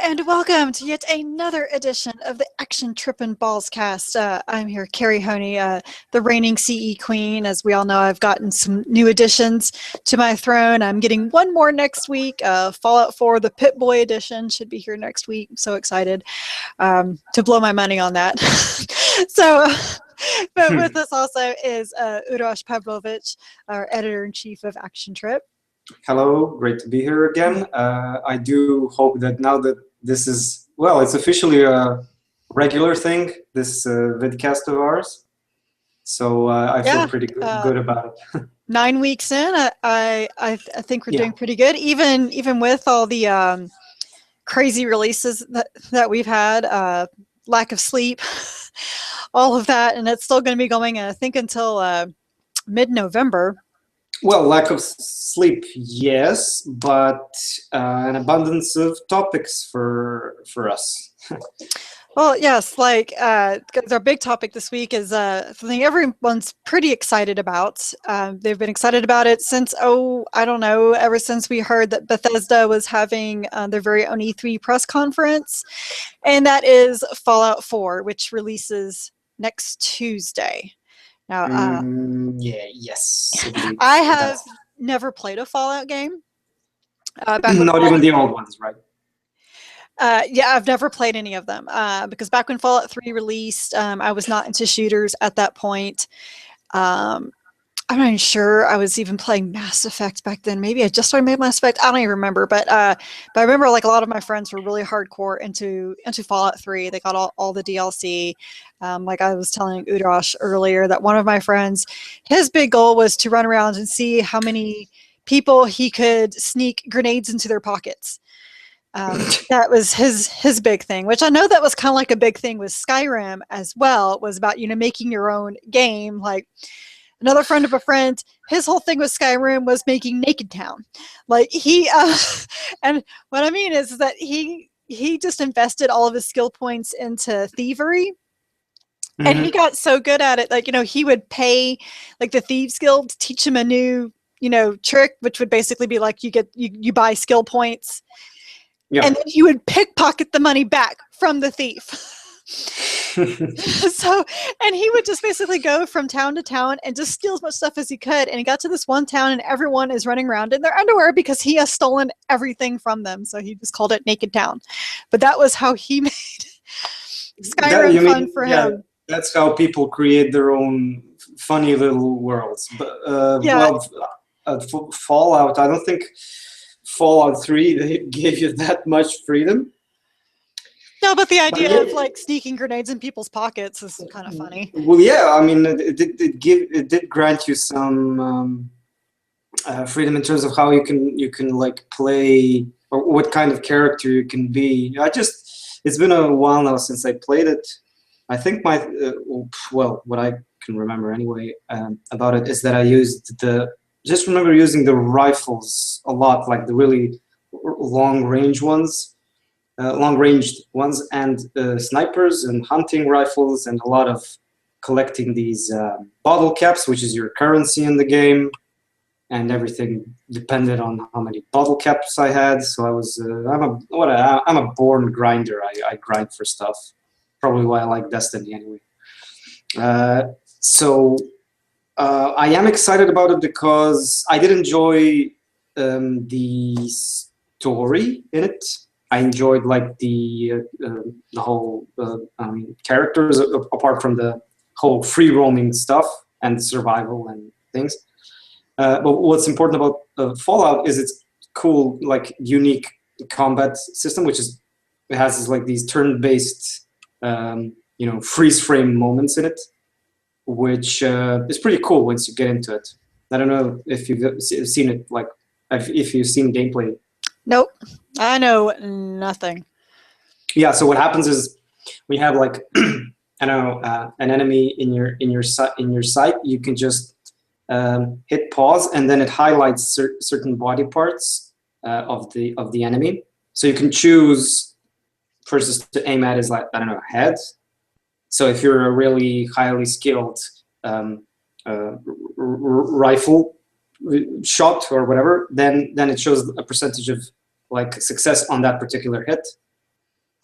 and welcome to yet another edition of the Action Trippin Ballscast. I'm here, Carrie Honey, the reigning CE queen. As we all know, I've gotten some new additions to my throne. I'm getting one more next week. Fallout 4, the Pit Boy edition, should be here next week. I'm so excited to blow my money on that. But with us also is Uroš Pavlović, our editor-in-chief of Action Trip. Hello, great to be here again. I do hope that now that this is, well, it's officially a regular thing, this vidcast of ours. So I feel pretty good about it. 9 weeks in, I think we're doing pretty good, even with all the crazy releases that we've had, lack of sleep, all of that, and it's still going to be going, I think, until mid-November. Well, lack of sleep, yes, but an abundance of topics for us. Well, yes, like our big topic this week is something everyone's pretty excited about. They've been excited about it since, I don't know, ever since we heard that Bethesda was having their very own E3 press conference, and that is Fallout 4, which releases next Tuesday. Now, yes. I have never played a Fallout game. Not even the old ones, right? Yeah, I've never played any of them because back when Fallout 3 released, I was not into shooters at that point. I'm not even sure I was even playing Mass Effect back then. Maybe I just started Mass Effect. I don't even remember. But I remember like a lot of my friends were really hardcore into Fallout 3. They got all the DLC. Like I was telling Uroš earlier that one of my friends, his big goal was to run around and see how many people he could sneak grenades into their pockets. That was his big thing, which I know that was kind of like a big thing with Skyrim as well. It was about, making your own game. Like another friend of a friend, his whole thing with Skyrim was making Naked Town. Like he, and what I mean is that he just invested all of his skill points into thievery. Mm-hmm. And he got so good at it, like, he would pay like the Thieves Guild to teach him a new, trick, which would basically be like you buy skill points. Yeah. And then he would pickpocket the money back from the thief. And he would just basically go from town to town and just steal as much stuff as he could. And he got to this one town and everyone is running around in their underwear because he has stolen everything from them. So he just called it Naked Town. But that was how he made Skyrim fun for him. That's how people create their own funny little worlds. But Fallout, I don't think Fallout 3 they gave you that much freedom. No, but the idea of like sneaking grenades in people's pockets is kind of funny. Well, yeah, I mean, it did grant you some freedom in terms of how you can like play or what kind of character you can be. It's been a while now since I played it. I think what I can remember anyway about it is that I just remember using the rifles a lot, like the really long-ranged ones, and snipers and hunting rifles, and a lot of collecting these bottle caps, which is your currency in the game, and everything depended on how many bottle caps I had. So I was, I'm a born grinder. I grind for stuff. Probably why I like Destiny anyway. I am excited about it because I did enjoy the story in it. I enjoyed like the whole characters, apart from the whole free roaming stuff and survival and things. But what's important about Fallout is its cool, like unique combat system, which is it has like these turn-based, freeze frame moments in it, which is pretty cool once you get into it. I don't know if you've seen it, like if you've seen gameplay. Nope, I know nothing. Yeah, so what happens is we have like an enemy in your sight. You can just hit pause, and then it highlights certain body parts of the enemy. So you can choose first to aim at is like head. So if you're a really highly skilled rifle shot or whatever, then it shows a percentage of like success on that particular hit.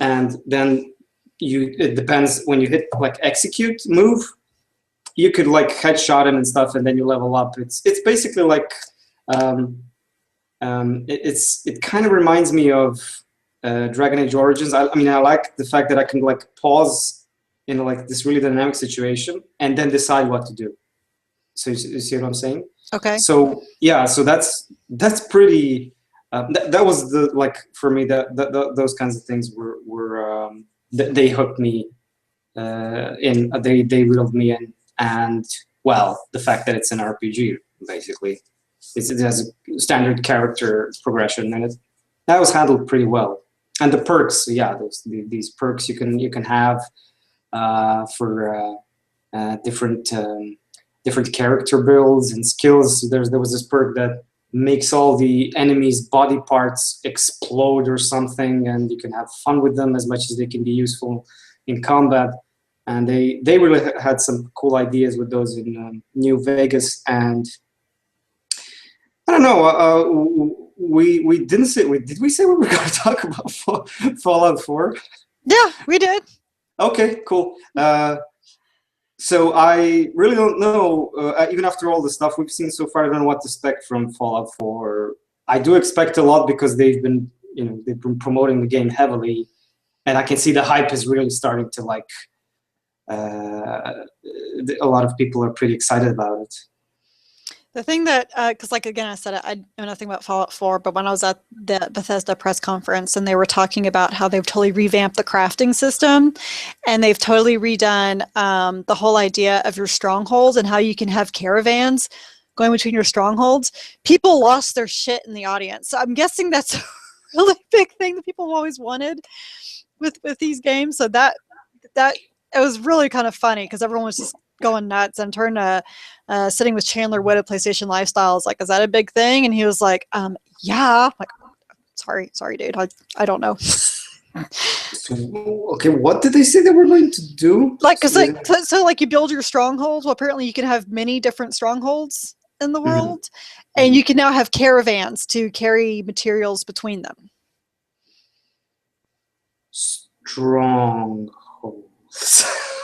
and then it depends when you hit like execute move, you could like headshot him and stuff, and then you level up. It's basically like it kind of reminds me of Dragon Age Origins. I mean, I like the fact that I can like pause in like this really dynamic situation and then decide what to do. So you see what I'm saying? Okay. So yeah, so that's pretty. That was the like for me that those kinds of things were they hooked me in. They reeled me in, and well, the fact that it's an RPG basically, it has a standard character progression, and that was handled pretty well. And the perks, yeah, these perks you can have for different character builds and skills. There was this perk that makes all the enemies' body parts explode or something, and you can have fun with them as much as they can be useful in combat. And they really had some cool ideas with those in New Vegas. And I don't know. We didn't say. Did we say we were going to talk about Fallout 4? Yeah, we did. Okay, cool. So I really don't know, even after all the stuff we've seen so far, I don't know what to expect from Fallout 4. I do expect a lot because they've been promoting the game heavily, and I can see the hype is really starting to like. A lot of people are pretty excited about it. The thing that, because like again, I said I know nothing about Fallout 4, but when I was at the Bethesda press conference and they were talking about how they've totally revamped the crafting system, and they've totally redone the whole idea of your strongholds and how you can have caravans going between your strongholds, people lost their shit in the audience. So I'm guessing that's a really big thing that people have always wanted with these games. So that it was really kind of funny because everyone was just going nuts, and turned to sitting with Chandler Wood at PlayStation Lifestyles, like, is that a big thing? And he was like, yeah. I'm like, sorry, dude. I don't know. Okay, what did they say they were going to do? Like, cause like, so like you build your strongholds. Well, apparently you can have many different strongholds in the world, mm-hmm. and you can now have caravans to carry materials between them. Strongholds.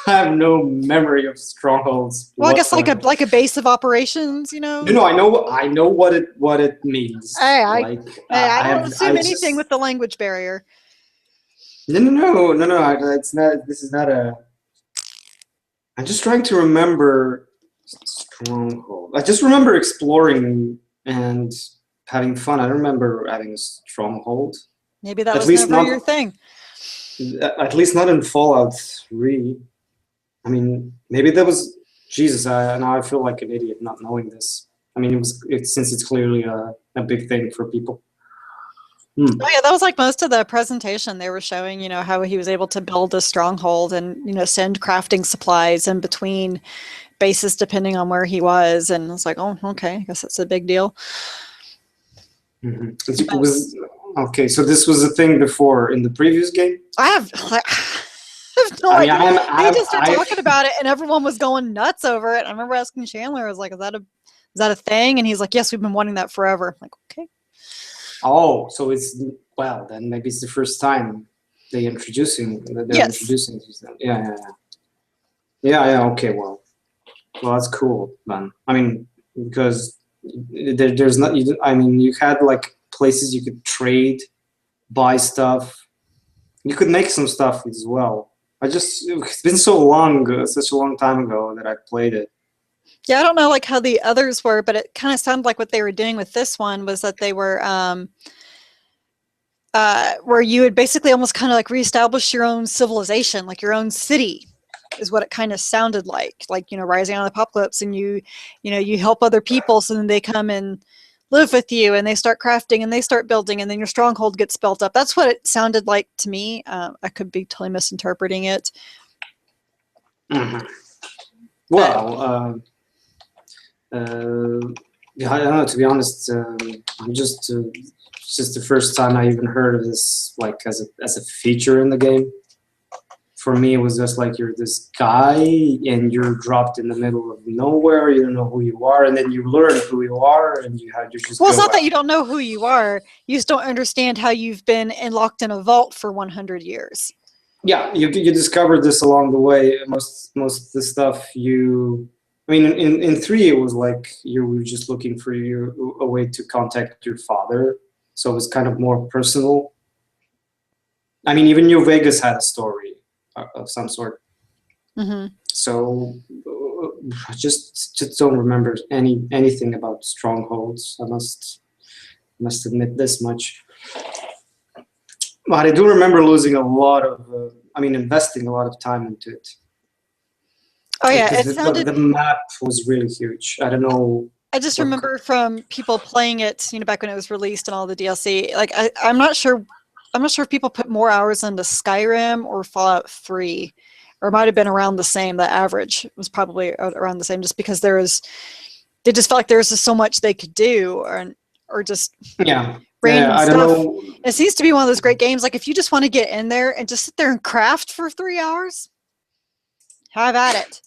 I have no memory of strongholds. Well, I guess like a base of operations, you know. No, I know what it means. Hey, I don't assume anything with the language barrier. No. It's not. This is not a. I'm just trying to remember stronghold. I just remember exploring and having fun. I don't remember having a stronghold. Maybe that was never your thing. At least not in Fallout 3. I mean, maybe that was Jesus. Now I feel like an idiot not knowing this. I mean, since it's clearly a big thing for people. Oh yeah, that was like most of the presentation. They were showing, you know, how he was able to build a stronghold and, you know, send crafting supplies in between bases depending on where he was. And I was like, oh, okay, I guess that's a big deal. Mm-hmm. Okay, so this was a thing before in the previous game? I have no idea. They just started talking about it, and everyone was going nuts over it. I remember asking Chandler, I was like, is that a thing? And he's like, yes, we've been wanting that forever. I'm like, okay. Oh, so then maybe it's the first time they're introducing this. Yeah, okay, well, that's cool, man. I mean, because there's not, you had like places you could trade, buy stuff. You could make some stuff as well. It's been so long, such a long time ago that I played it. Yeah, I don't know like how the others were, but it kind of sounded like what they were doing with this one was that they were where you would basically almost kind of like reestablish your own civilization, like your own city is what it kind of sounded like, you know, rising out of the apocalypse, and you help other people, so then they come and live with you, and they start crafting and they start building, and then your stronghold gets built up. That's what it sounded like to me. I could be totally misinterpreting it. Mm-hmm. Well, yeah, I don't know, to be honest. I'm just it's just the first time I even heard of this, like as a feature in the game for me, it was just like you're this guy and you're dropped in the middle of nowhere. You don't know who you are, and then you learn who you are, and you just Well, it's go not that out. you don't know who you are. You just don't understand how you've been locked in a vault for 100 years. Yeah, you discover this along the way. Most of the stuff I mean, in three, it was like you were just looking for a way to contact your father, so it was kind of more personal. I mean, even New Vegas had a story of some sort. Mm-hmm. So I just don't remember anything about strongholds. I must admit this much. But I do remember losing a lot of, investing a lot of time into it. Oh yeah, Because it sounded. the map was really huge. I don't know. I just What, remember from people playing it, back when it was released and all the DLC. Like I'm not sure. I'm not sure if people put more hours into Skyrim or Fallout 3, or it might have been around the same. The average was probably around the same, just because they just felt like there was just so much they could do, or just yeah, random I don't stuff. know. It seems to be one of those great games. Like if you just want to get in there and just sit there and craft for 3 hours, have at it.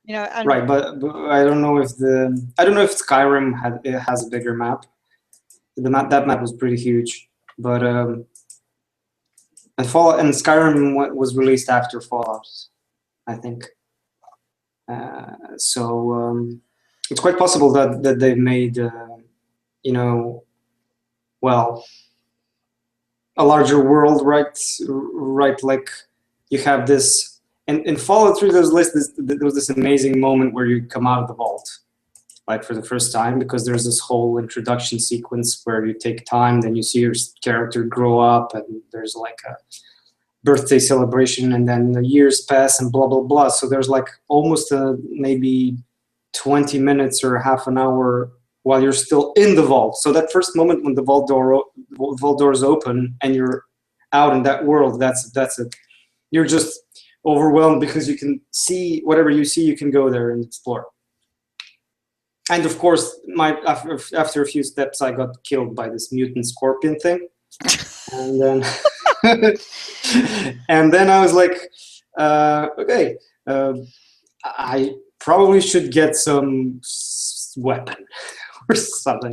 Right, but I don't know if Skyrim has a bigger map. That map was pretty huge, but and Skyrim was released after Fallout, I think. So it's quite possible that they made well, a larger world, right? Right, like you have this, and in Fallout 3, there was this amazing moment where you come out of the vault, like for the first time, because there's this whole introduction sequence where you take time, then you see your character grow up, and there's like a birthday celebration, and then the years pass and blah blah blah. So there's like almost maybe 20 minutes or half an hour while you're still in the vault. So that first moment when the vault doors open and you're out in that world, that's it. You're just overwhelmed because you can see whatever you see, you can go there and explore. And of course, after a few steps, I got killed by this mutant scorpion thing, and then and then I was like, okay, I probably should get some weapon or something.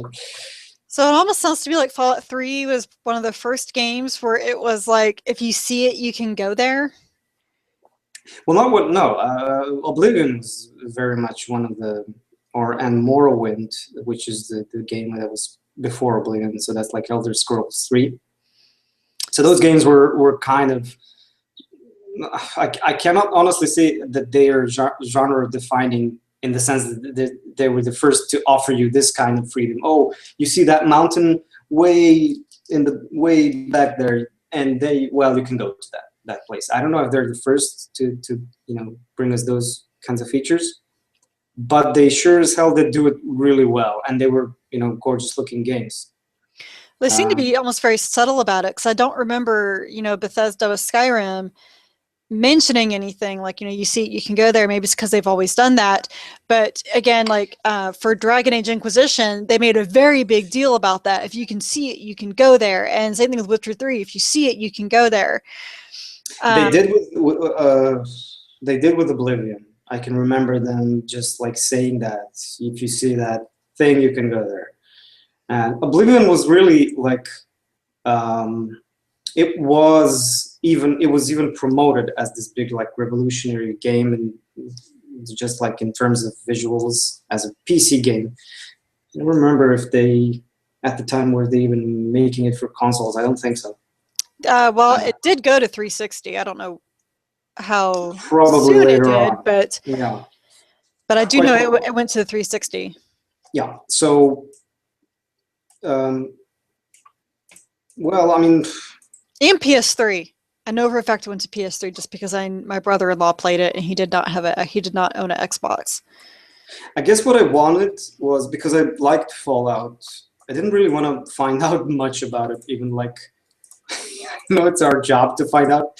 So it almost sounds to me like Fallout 3 was one of the first games where it was like, if you see it, you can go there. Well, no. Oblivion was very much one of the, and Morrowind, which is the game that was before Oblivion. So that's like Elder Scrolls 3. So those games were kind of, I cannot honestly say that they are genre defining in the sense that they were the first to offer you this kind of freedom. Oh, you see that mountain way back there, and you can go to that place. I don't know if they're the first to bring us those kinds of features, but they sure as hell did do it really well, and they were gorgeous looking games. They seem to be almost very subtle about it, because I don't remember Bethesda with Skyrim mentioning anything like you see you can go there. Maybe it's because they've always done that, but again, like for Dragon Age Inquisition, they made a very big deal about that. If you can see it, you can go there. And same thing with Witcher 3, if you see it, you can go there. They did with Oblivion. I can remember them just like saying that if you see that thing, you can go there. And Oblivion was really like it was even promoted as this big like revolutionary game, and just like in terms of visuals as a PC game. I don't remember if they at the time were they even making it for consoles. I don't think so. Well, it did go to 360. I don't know how probably soon later it did, on. but Yeah. But I do know it went to the 360. Yeah. So, well, I mean, and PS3. I know for a fact it went to PS3 just because my brother-in-law played it and he did not own an Xbox. I guess what I wanted was, because I liked Fallout, I didn't really want to find out much about it, even like, it's our job to find out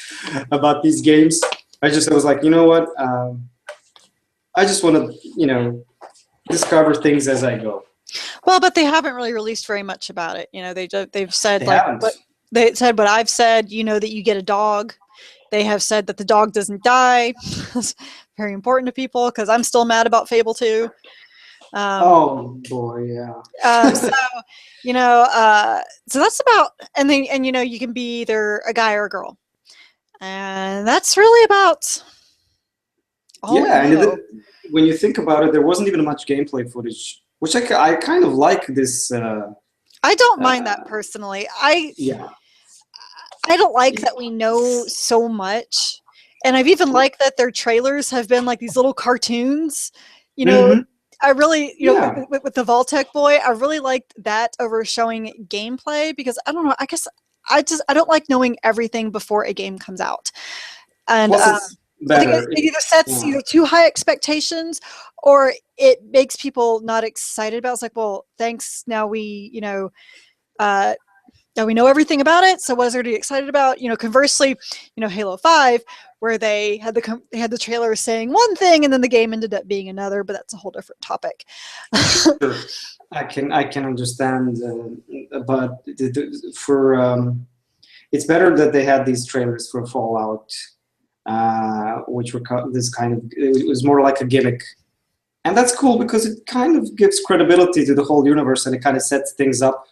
about these games. I was like, you know what? I just want to, discover things as I go. Well, but they haven't really released very much about it. They've said They like haven't. what they said, what I've said. That you get a dog, They have said that the dog doesn't die. It's very important to people because I'm still mad about Fable 2. Oh boy, yeah. So so that's about, and then you can be either a guy or a girl, and that's really about all we Yeah, and know. when you think about it, there wasn't even much gameplay footage, which I kind of like this. I don't mind that personally. Yeah. I don't like that we know so much, and I've even liked that their trailers have been like these little cartoons. You know, Hmm. I really, Yeah. with the Voltec boy, I really liked that over showing gameplay because I don't know. I guess I don't like knowing everything before a game comes out, and Plus, it's I think better. it either sets Yeah. either too high expectations or it makes people not excited about it. It's like, well, thanks. Now uh, we know everything about it. So what is there to be excited about? Conversely, Halo 5, where they had the trailer saying one thing and then the game ended up being another, but that's a whole different topic. Sure. I can understand, but for it's better that they had these trailers for Fallout, which were this kind of, it was more like a gimmick, and that's cool because it kind of gives credibility to the whole universe and it kind of sets things up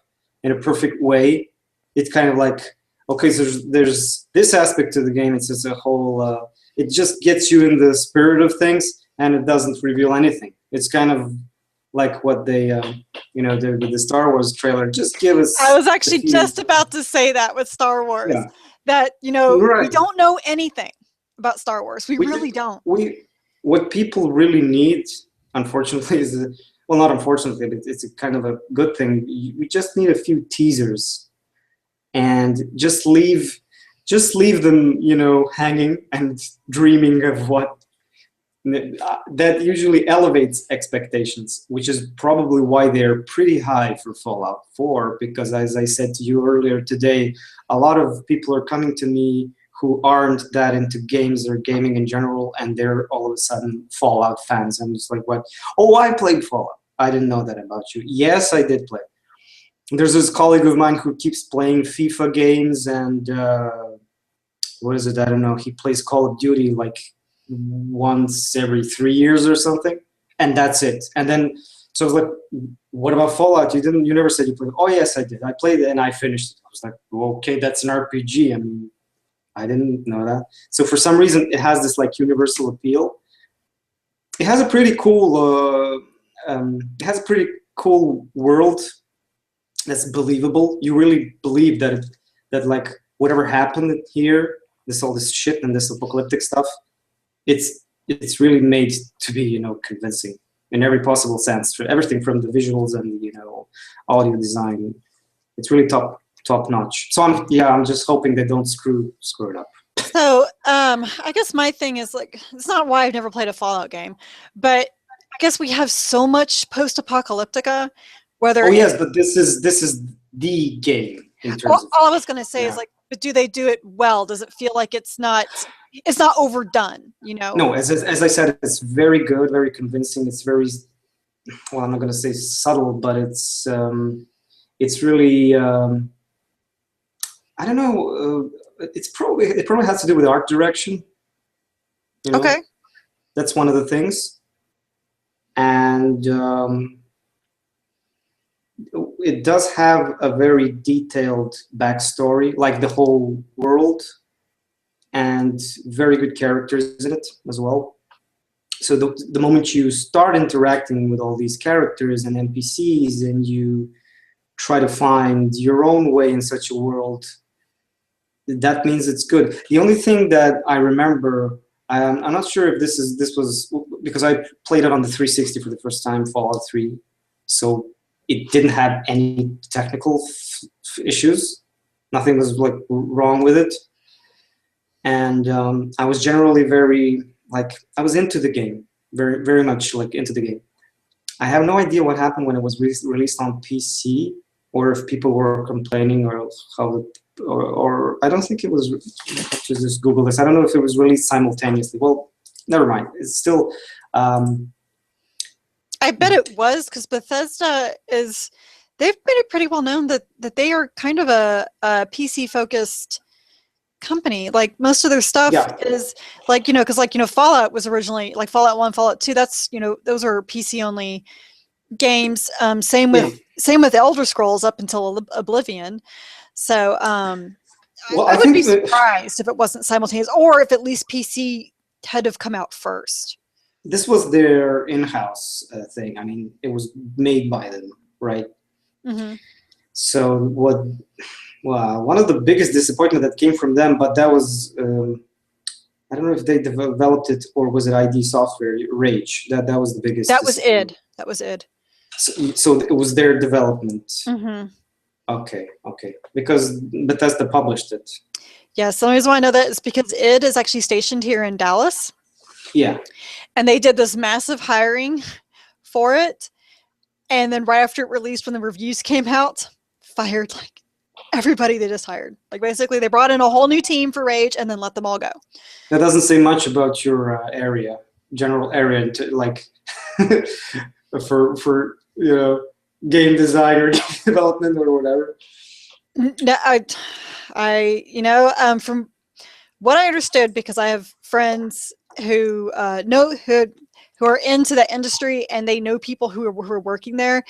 in a perfect way. It's kind of like, okay, so there's this aspect to the game. It's just a whole. It just gets you in the spirit of things, and it doesn't reveal anything. It's kind of like what they, did with the Star Wars trailer. Just give I us was a actually few. just about to say that with Star Wars, Yeah, that, we right. don't know anything about Star Wars. We We really don't. we what people really need, unfortunately, is well, not unfortunately, but it's a kind of a good thing. We just need a few teasers and just leave them, hanging and dreaming of what that usually elevates expectations, which is probably why they're pretty high for Fallout 4, because as I said to you earlier today, a lot of people are coming to me who aren't that into games or gaming in general, and they're all of a sudden Fallout fans. I'm just like, what? Oh, I played Fallout. I didn't know that about you. Yes, I did play. There's this colleague of mine who keeps playing FIFA games and what is it? I don't know. He plays Call of Duty like once every 3 years or something, and that's it. And then so I was like, "What about Fallout? You never said you played." Oh yes, I did. I played it and I finished it. I was like, well, "Okay, that's an RPG." I mean, I didn't know that. So for some reason, it has this like universal appeal. It has a pretty cool. It has a pretty cool world that's believable. You really believe that like whatever happened here, this shit and this apocalyptic stuff, it's really made to be, convincing in every possible sense. For everything from the visuals and audio design, it's really top notch. So I'm just hoping they don't screw it up. So, I guess my thing is like, it's not why I've never played a Fallout game, but I guess we have so much post-apocalyptica, whether Oh yes, but this is the game in terms of all I was going to say is yeah. like, but do they do it well? Does it feel like it's not overdone, No, as I said, it's very good, very convincing. It's very, well, I'm not going to say subtle, but it's really I don't know. It probably has to do with art direction. Okay. That's one of the things, and it does have a very detailed backstory, like the whole world, and very good characters in it as well. So the moment you start interacting with all these characters and NPCs, and you try to find your own way in such a world, that means it's good. The only thing that I remember, I'm not sure if this was because I played it on the 360 for the first time, Fallout 3, so it didn't have any technical issues. Nothing was like wrong with it, and I was generally very like I was into the game, very very much like into the game. I have no idea what happened when it was released on PC, or if people were complaining, or how it, or I don't think it was. Let's just Google this. I don't know if it was released simultaneously. Well, never mind. It's still. I bet it was, because Bethesda they've made it pretty well known that they are kind of a PC focused company. Like most of their stuff is like, because like, Fallout was originally like Fallout 1, Fallout 2, that's, those are PC only games. Same with Elder Scrolls up until Oblivion. So well, I I would be think that surprised if it wasn't simultaneous, or if at least PC had to have come out first. this was their in-house thing. I mean, it was made by them, right? Mm-hmm. So well, one of the biggest disappointment that came from them, but that was I don't know if they developed it or was it ID Software, Rage. That was the biggest. That was id. That was id. So it was their development. Mm-hmm. Okay. Because Bethesda published it. Yes, the only reason why I know that is because id is actually stationed here in Dallas. Yeah. And they did this massive hiring for it. And then right after it released, when the reviews came out, fired like everybody they just hired. Like basically they brought in a whole new team for Rage and then let them all go. That doesn't say much about your general area, like for game design or game development or whatever. No, from what I understood, because I have friends who who are into that industry and they know people who are working there.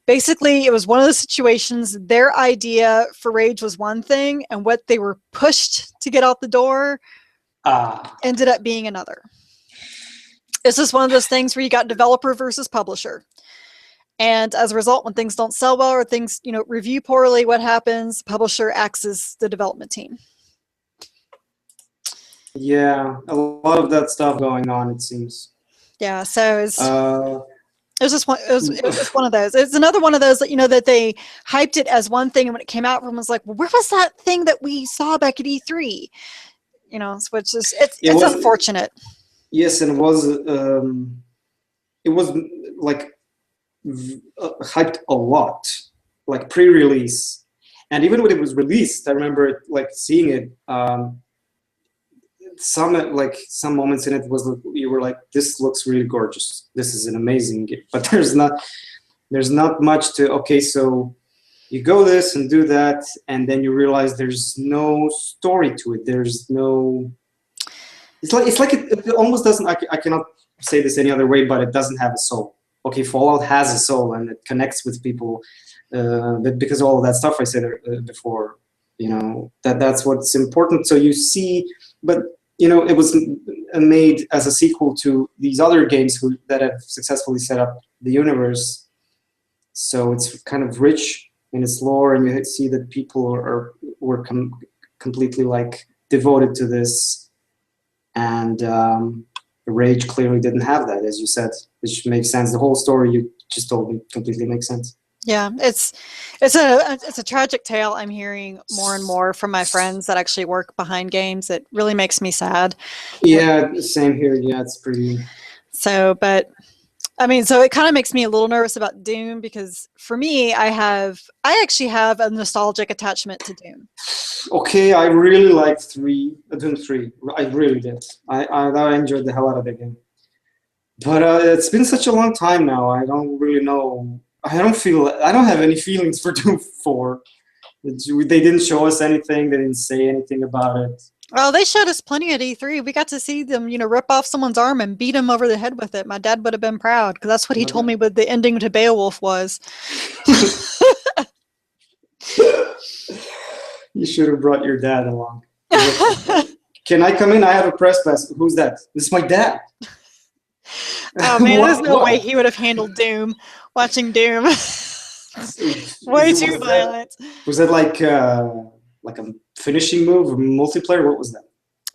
Basically, it was one of those situations. Their idea for Rage was one thing, and what they were pushed to get out the door ended up being another. It's just one of those things where you got developer versus publisher. And as a result, when things don't sell well or things, review poorly, what happens? Publisher acts as the development team. Yeah, a lot of that stuff going on, it seems. Yeah, so it was just one. It was just one of those. It's another one of those that that they hyped it as one thing, and when it came out, everyone was like, "Well, where was that thing that we saw back at E3?" Which is it's unfortunate. Yes, and it was like hyped a lot, like pre-release, and even when it was released, I remember like seeing it. Some moments in it was you were like, this looks really gorgeous, this is an amazing game, but there's not much to, okay, so you go this and do that, and then you realize there's no story to it, there's no, it's like it almost doesn't, I cannot say this any other way, but it doesn't have a soul. Okay, Fallout has a soul and it connects with people, but because of all of that stuff I said before, that's what's important. So you see, but it was made as a sequel to these other games that have successfully set up the universe. So it's kind of rich in its lore, and you see that people were completely like devoted to this. And Rage clearly didn't have that, as you said, which makes sense. The whole story you just told me completely makes sense. Yeah, it's a tragic tale I'm hearing more and more from my friends that actually work behind games. It really makes me sad. Yeah, same here. Yeah, it's pretty. So, but I mean, so it kind of makes me a little nervous about Doom, because for me, I actually have a nostalgic attachment to Doom. Okay, I really liked Doom 3. I really did. I enjoyed the hell out of the game. But it's been such a long time now. I don't really know. I don't have any feelings for Doom 4. They didn't show us anything. They didn't say anything about it. Well, they showed us plenty at E3. We got to see them, rip off someone's arm and beat him over the head with it. My dad would have been proud, because that's what he told me what the ending to Beowulf was. You should have brought your dad along. Can I come in? I have a press pass. Who's that? This is my dad. Oh man, there's no way he would have handled Doom. Watching Doom, way too violent. Was that like a finishing move or multiplayer? What was that?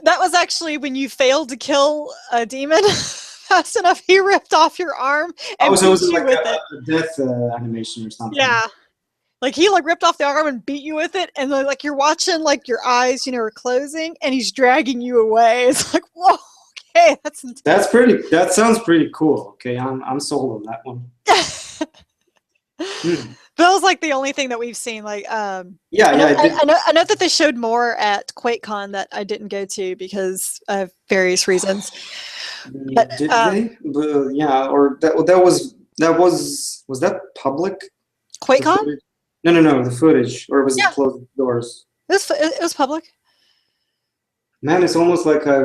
That was actually when you failed to kill a demon fast enough. He ripped off your arm and so it was beat you like with it. A death animation or something. Yeah, like he ripped off the arm and beat you with it, and like you're watching, like your eyes, are closing, and he's dragging you away. It's like, whoa. Okay, that's intense. That sounds pretty cool. Okay, I'm sold on that one. That was like the only thing that we've seen. Like, I know that they showed more at QuakeCon that I didn't go to because of various reasons. But, did they? Yeah, or that was that public? QuakeCon? No, the footage, or was it closed doors? It was public. Man, it's almost like I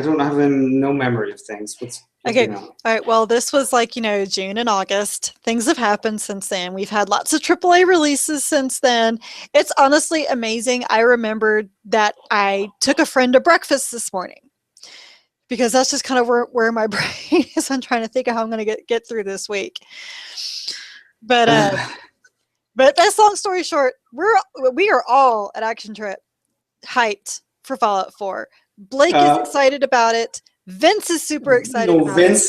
don't have no memory of things. What's Okay. going on? All right. Well, this was like, June and August. Things have happened since then. We've had lots of AAA releases since then. It's honestly amazing. I remembered that I took a friend to breakfast this morning because that's just kind of where my brain is. I'm trying to think of how I'm going to get through this week. But that's long story short, we are all at Action Trip hyped for Fallout 4. Blake is excited about it. Vince is super excited no, about it.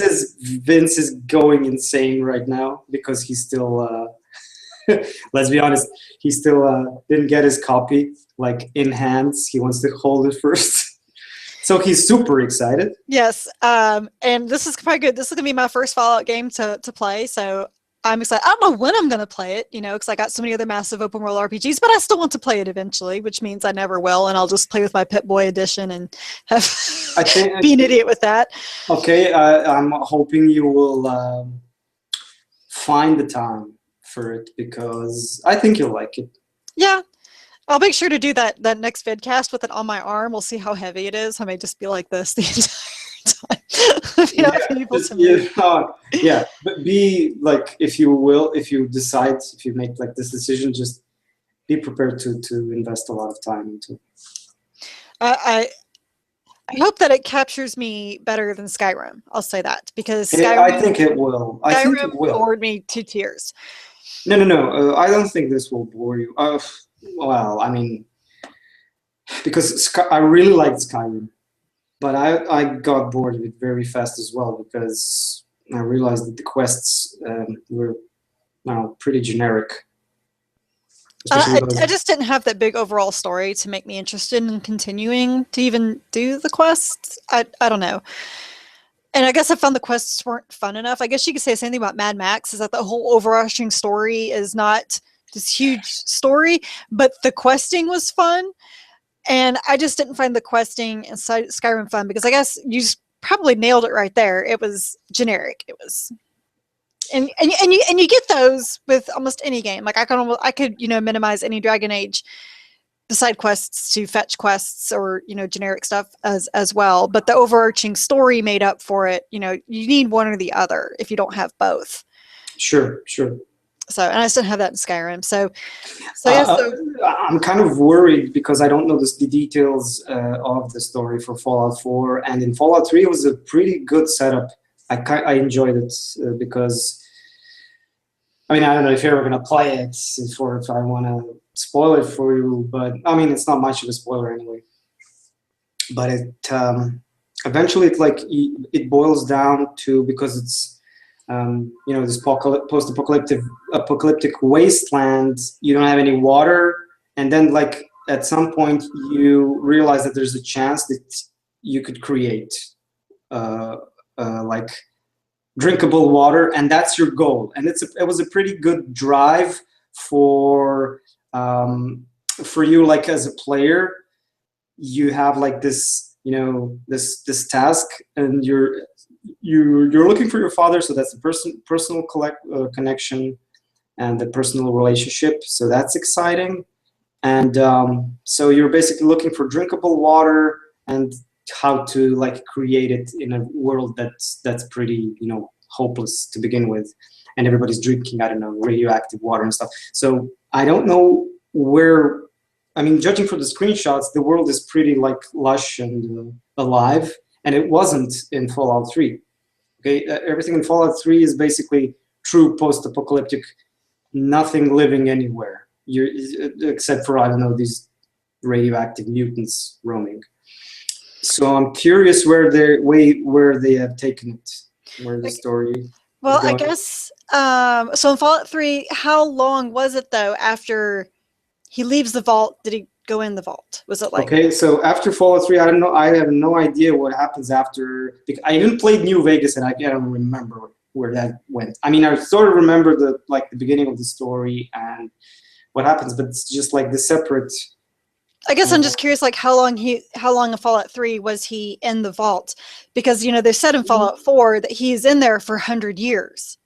Vince is going insane right now because he's still. Let's be honest, he still didn't get his copy like in hands. He wants to hold it first. So he's super excited. Yes, and this is probably good. This is gonna be my first Fallout game to play, so I'm excited. I don't know when I'm gonna play it, because I got so many other massive open world RPGs, but I still want to play it eventually, which means I never will, and I'll just play with my Pip-Boy edition and have be an idiot with that. Okay, I'm hoping you will find the time for it because I think you'll like it. Yeah. I'll make sure to do that next vidcast with it on my arm. We'll see how heavy it is. I may just be like this the entire time. Yeah, but be like, if you make like this decision, just be prepared to invest a lot of time into it. I hope that it captures me better than Skyrim. I'll say that because Skyrim, I think it will. Skyrim bored me to tears. No. I don't think this will bore you. Well, I mean, because I really liked Skyrim, but I got bored of it very fast as well because I realized that the quests were pretty generic. I just didn't have that big overall story to make me interested in continuing to even do the quests. I don't know. And I guess I found the quests weren't fun enough. I guess you could say the same thing about Mad Max, is that the whole overarching story is not this huge story, but the questing was fun. And I just didn't find the questing in Skyrim fun because I guess you just probably nailed it right there. It was generic. It was, and you get those with almost any game. Like I could minimize any Dragon Age side quests to fetch quests or generic stuff as well. But the overarching story made up for it. You need one or the other if you don't have both. Sure. So, and I still have that in Skyrim. So I'm kind of worried because I don't know the details of the story for Fallout 4, and in Fallout 3 it was a pretty good setup. I enjoyed it because, I mean, I don't know if you're ever gonna play it if I want to spoil it for you, but I mean, it's not much of a spoiler anyway. But it eventually it boils down to, because it's this post-apocalyptic wasteland, you don't have any water, and then at some point you realize that there's a chance that you could create drinkable water, and that's your goal. And it was a pretty good drive for you, as a player. You have this this task, and you're looking for your father, so that's the personal connection and the personal relationship, so that's exciting. And so you're basically looking for drinkable water and how to create it in a world that's pretty hopeless to begin with, and everybody's drinking, I don't know, radioactive water and stuff. So I don't know where, I mean, judging from the screenshots, the world is pretty lush and alive, and it wasn't in Fallout 3. Okay, everything in Fallout 3 is basically true post-apocalyptic, nothing living anywhere, except for, I don't know, these radioactive mutants roaming. So I'm curious where they have taken it, where the story. Well, I guess so. In Fallout 3, how long was it though after he leaves the vault? Did he go in the vault? Was it Okay, so after Fallout 3, I don't know. I have no idea what happens after. I even played New Vegas, and I don't remember where that went. I mean, I sort of remember the beginning of the story and what happens, but it's just the separate. I guess I'm just curious, how long in Fallout 3 was he in the vault? Because they said in Fallout 4 that he's in there for 100 years.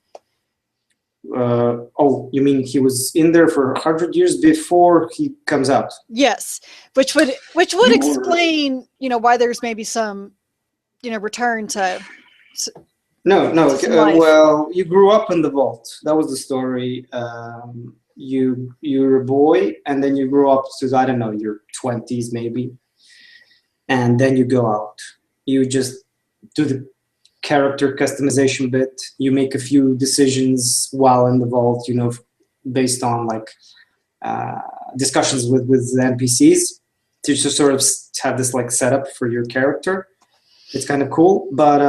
Oh, you mean he was in there for 100 years before he comes out? Yes, which would explain, why there's maybe some, return to No. some life. Well, you grew up in the vault. That was the story. You're a boy, and then you grow up to, I don't know, your 20s maybe, and then you go out. You just do the character customization bit. You make a few decisions while in the vault, based on like discussions with the NPCs to just sort of have this like setup for your character. It's kind of cool, but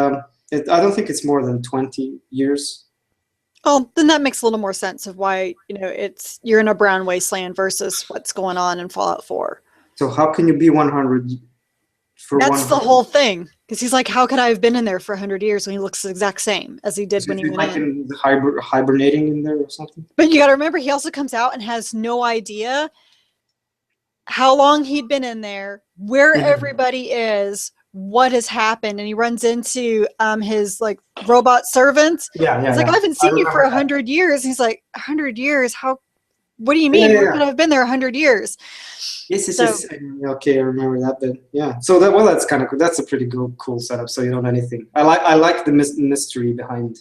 I don't think it's more than 20 years. Oh, then that makes a little more sense of why, you're in a brown wasteland versus what's going on in Fallout 4. So how can you be 100 for That's 100? the whole thing. Because he's like, how could I have been in there for 100 years when he looks the exact same as he did when he went in? Hibernating in there or something? But you got to remember, he also comes out and has no idea how long he'd been in there, where everybody is, what has happened, and he runs into his like robot servant. Yeah. He's like, I haven't seen you for 100 years. He's like, 100 years? How? What do you mean? Where could I have been there 100 years? Yes. Okay, I remember that bit. Yeah. So that's kind of cool. That's a pretty cool setup. So you don't know anything. I like the mystery behind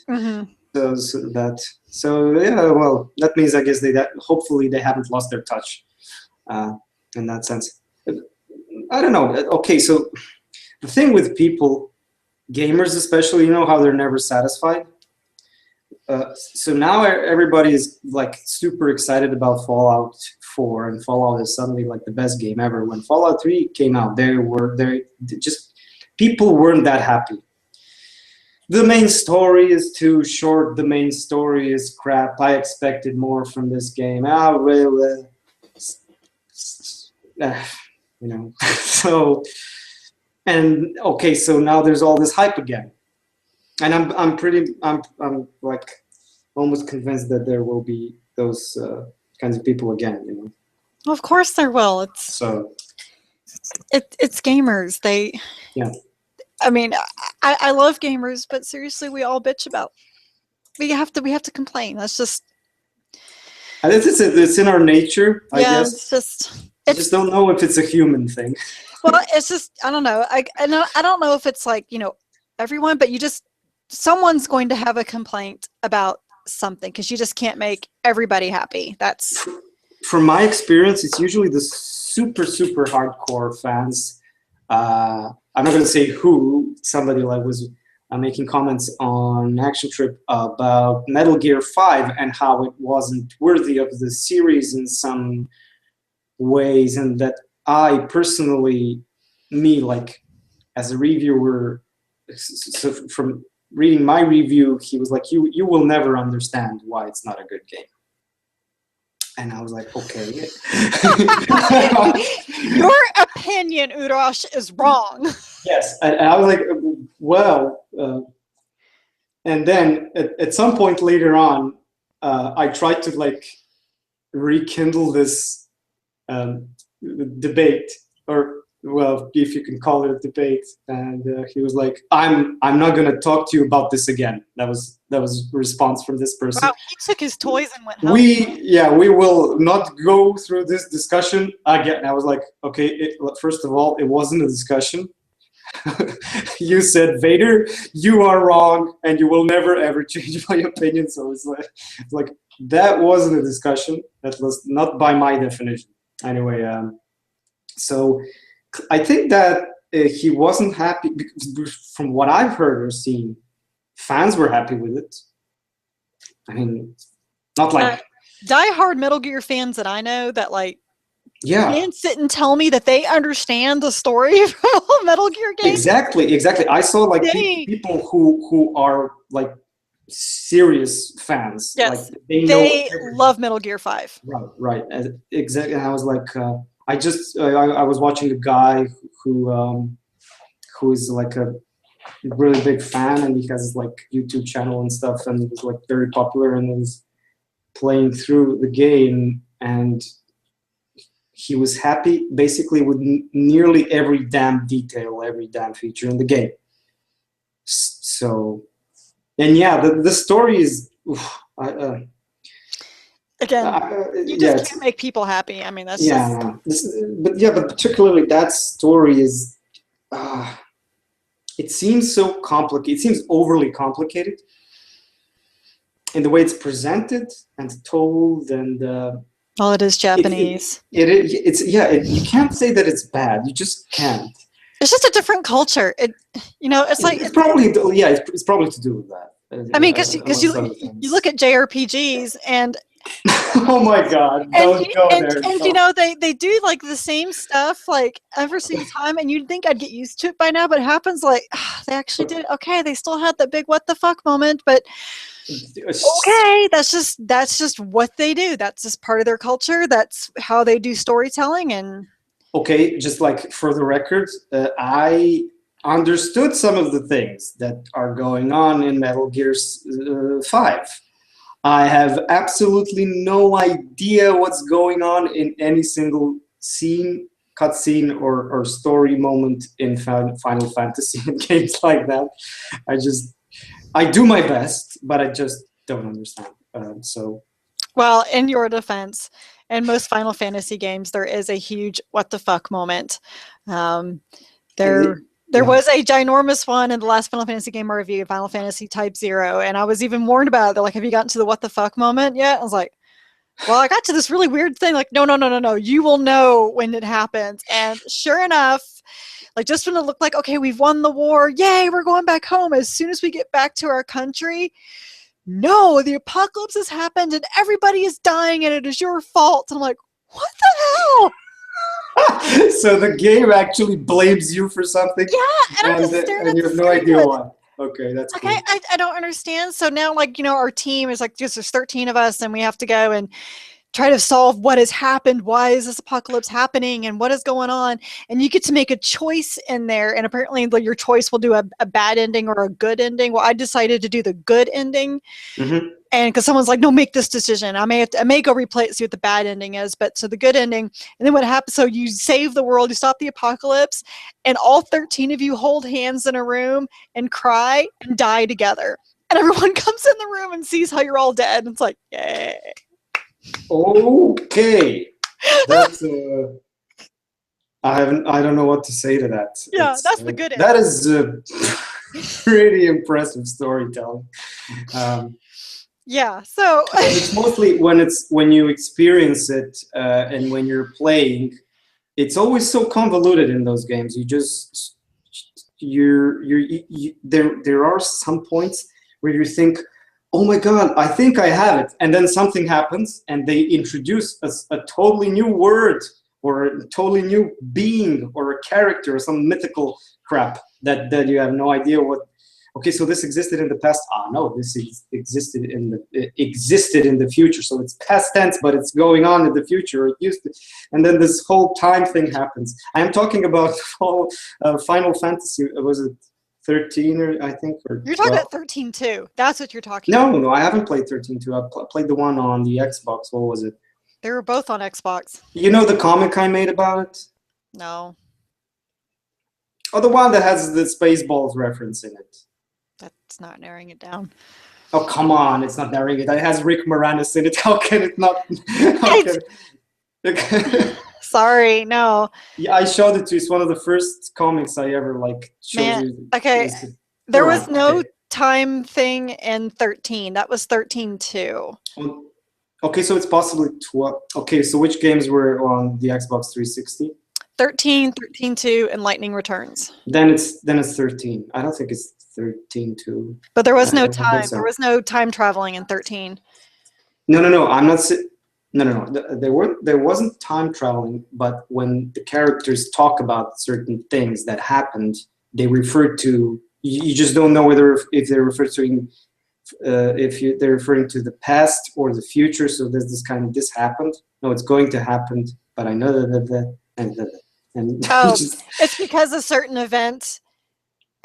those that. So yeah, well, that means I guess hopefully they haven't lost their touch, in that sense. I don't know. Okay, so the thing with people, gamers especially, how they're never satisfied. So now everybody is like super excited about Fallout 4, and Fallout is suddenly like the best game ever. When Fallout 3 came out, people weren't that happy. The main story is too short. The main story is crap. I expected more from this game. So, and okay, so now there's all this hype again. And I'm like almost convinced that there will be those kinds of people again, Well, of course there will. It's gamers. I mean, I love gamers, but seriously, we all bitch about. We have to complain. That's just. It's in our nature, I guess. I just don't know if it's a human thing. Well, it's just, I don't know. I don't know if it's like, everyone, but someone's going to have a complaint about something because you just can't make everybody happy. That's. From my experience, it's usually the super, super hardcore fans. I'm not going to say who. Somebody was making comments on Action Trip about Metal Gear 5 and how it wasn't worthy of the series in some ways, and that I personally, as a reviewer, so from reading my review, he was like, you will never understand why it's not a good game. And I was like, okay. Your opinion, Urosh, is wrong. Yes, and I was like, well, and then at some point later on, I tried to rekindle this debate, or well, if you can call it a debate, and he was like, I'm not going to talk to you about this again. That was a response from this person. Wow, he took his toys and went home. We will not go through this discussion again. And I was like, okay, first of all, it wasn't a discussion. You said, Vader, you are wrong, and you will never ever change my opinion. So it's like that wasn't a discussion. That was not by my definition. Anyway, so I think that he wasn't happy because from what I've heard or seen, fans were happy with it. I mean, not like diehard Metal Gear fans that I know that can't sit and tell me that they understand the story of a Metal Gear game. Exactly. I saw people who are serious fans. Yes, they love Metal Gear 5. Right. Exactly. And I was like, I was watching a guy who is like a really big fan, and he has his YouTube channel and stuff, and was very popular, and was playing through the game, and he was happy basically with nearly every damn detail, every damn feature in the game. So, and yeah, the story is Again, you yeah, just can't make people happy. I mean, that's yeah, just yeah. But particularly that story is, uh, it seems so complicated. It seems overly complicated in the way it's presented and told, and well, it is Japanese. you can't say that it's bad. You just can't. It's just a different culture. It's like It's probably it's probably to do with that. I mean, because Amongst other you things. look at JRPGs and Oh my God! Don't go there. they do like the same stuff like every single time, and you'd think I'd get used to it by now, but it happens like they actually did okay. They still had that big what the fuck moment, but okay, that's just what they do. That's just part of their culture. That's how they do storytelling. And okay, just like for the record, I understood some of the things that are going on in Metal Gear 5. I have absolutely no idea what's going on in any single scene, cutscene, or story moment in Final Fantasy and games like that. I do my best, but I just don't understand. Well, in your defense, in most Final Fantasy games, there is a huge what the fuck moment. There was a ginormous one in the last Final Fantasy game I reviewed, Final Fantasy Type 0, and I was even warned about it. They're like, have you gotten to the what the fuck moment yet? I was like, well, I got to this really weird thing. Like, no. You will know when it happens. And sure enough, like just when it looked like, okay, we've won the war. Yay, we're going back home. As soon as we get back to our country, no, the apocalypse has happened and everybody is dying and it is your fault. And I'm like, what the hell? So the game actually blames you for something? Yeah, and I'm just staring at you have no idea why. Okay, that's okay. Cool. I don't understand. So now, like, our team is like, just there's 13 of us, and we have to go and try to solve what has happened. Why is this apocalypse happening, and what is going on? And you get to make a choice in there, and apparently your choice will do a bad ending or a good ending. Well, I decided to do the good ending. Mm-hmm. And because someone's like, no, make this decision. I may go replay it, see what the bad ending is. But so the good ending, and then what happens? So you save the world, you stop the apocalypse, and all 13 of you hold hands in a room and cry and die together. And everyone comes in the room and sees how you're all dead. And it's like, yay. Okay, that's I don't know what to say to that. Yeah, that's the good ending. That is pretty impressive storytelling. Yeah, so it's mostly when you experience it and when you're playing, it's always so convoluted in those games. There are some points where you think, oh my God, I think I have it, and then something happens and they introduce a totally new word or a totally new being or a character or some mythical crap that you have no idea what. Okay, so this existed in the past. No, this existed in the future. So it's past tense, but it's going on in the future. It used to, and then this whole time thing happens. I am talking about Final Fantasy. Was it 13 or I think? Or you're talking about 13-2. That's what you're talking about. No, I haven't played 13-2. I played the one on the Xbox. What was it? They were both on Xbox. You know the comic I made about it? No. Oh, the one that has the Spaceballs reference in it. That's not narrowing it down. Oh, come on. It's not narrowing it. It has Rick Moranis in it. How can it not? Sorry, no. Yeah, I showed it to you. It's one of the first comics I ever showed you. Okay, there was no time thing in 13. That was 13-2. Okay, so it's possibly 12. Okay, so which games were on the Xbox 360? 13, 13-2, and Lightning Returns. Then it's 13. I don't think it's 13-2. But there was no time. So. There was no time traveling in 13. No. I'm not. No. There wasn't time traveling, but when the characters talk about certain things that happened, they refer to. You just don't know if they're referring to they're referring to the past or the future. So there's this kind of this happened. No, it's going to happen, but I know that and it's because a certain event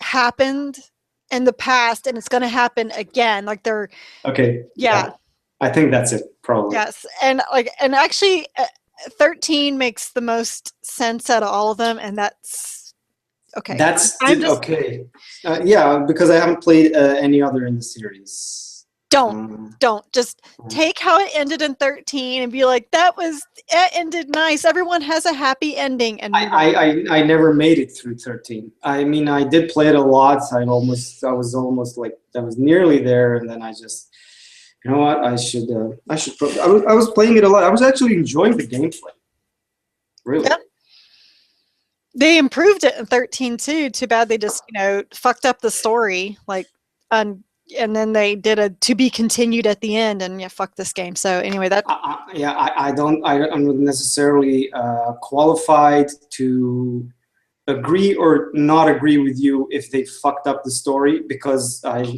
happened in the past and it's going to happen again. Like they're okay. Yeah. I think that's it, probably. Yes, and actually, 13 makes the most sense out of all of them, and that's okay. Okay. Yeah, because I haven't played any other in the series. Don't just take how it ended in 13 and be like, it ended nice. Everyone has a happy ending. And I never made it through 13. I mean, I did play it a lot. I was nearly there, and then I just, you know what? I was playing it a lot. I was actually enjoying the gameplay. Really. Yeah. They improved it in 13 too. Too bad they just, fucked up the story. And then they did a to be continued at the end, and fuck this game. So anyway, I'm not necessarily qualified to agree or not agree with you if they fucked up the story, because I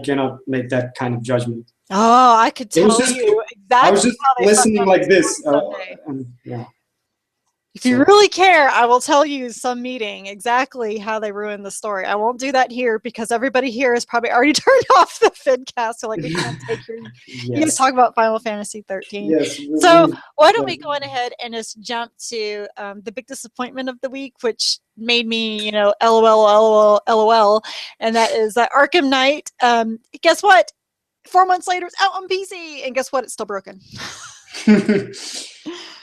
cannot make that kind of judgment. Oh, I could tell you exactly. I was just listening like this. Yeah. If you really care, I will tell you some meeting exactly how they ruined the story. I won't do that here because everybody here has probably already turned off the vidcast. So we can't take your. Yes. You guys talk about Final Fantasy 13. Yes. So why don't we go on ahead and just jump to the big disappointment of the week, which made me, LOL, and that is Arkham Knight. Guess what? 4 months later, it's out on PC, and guess what? It's still broken.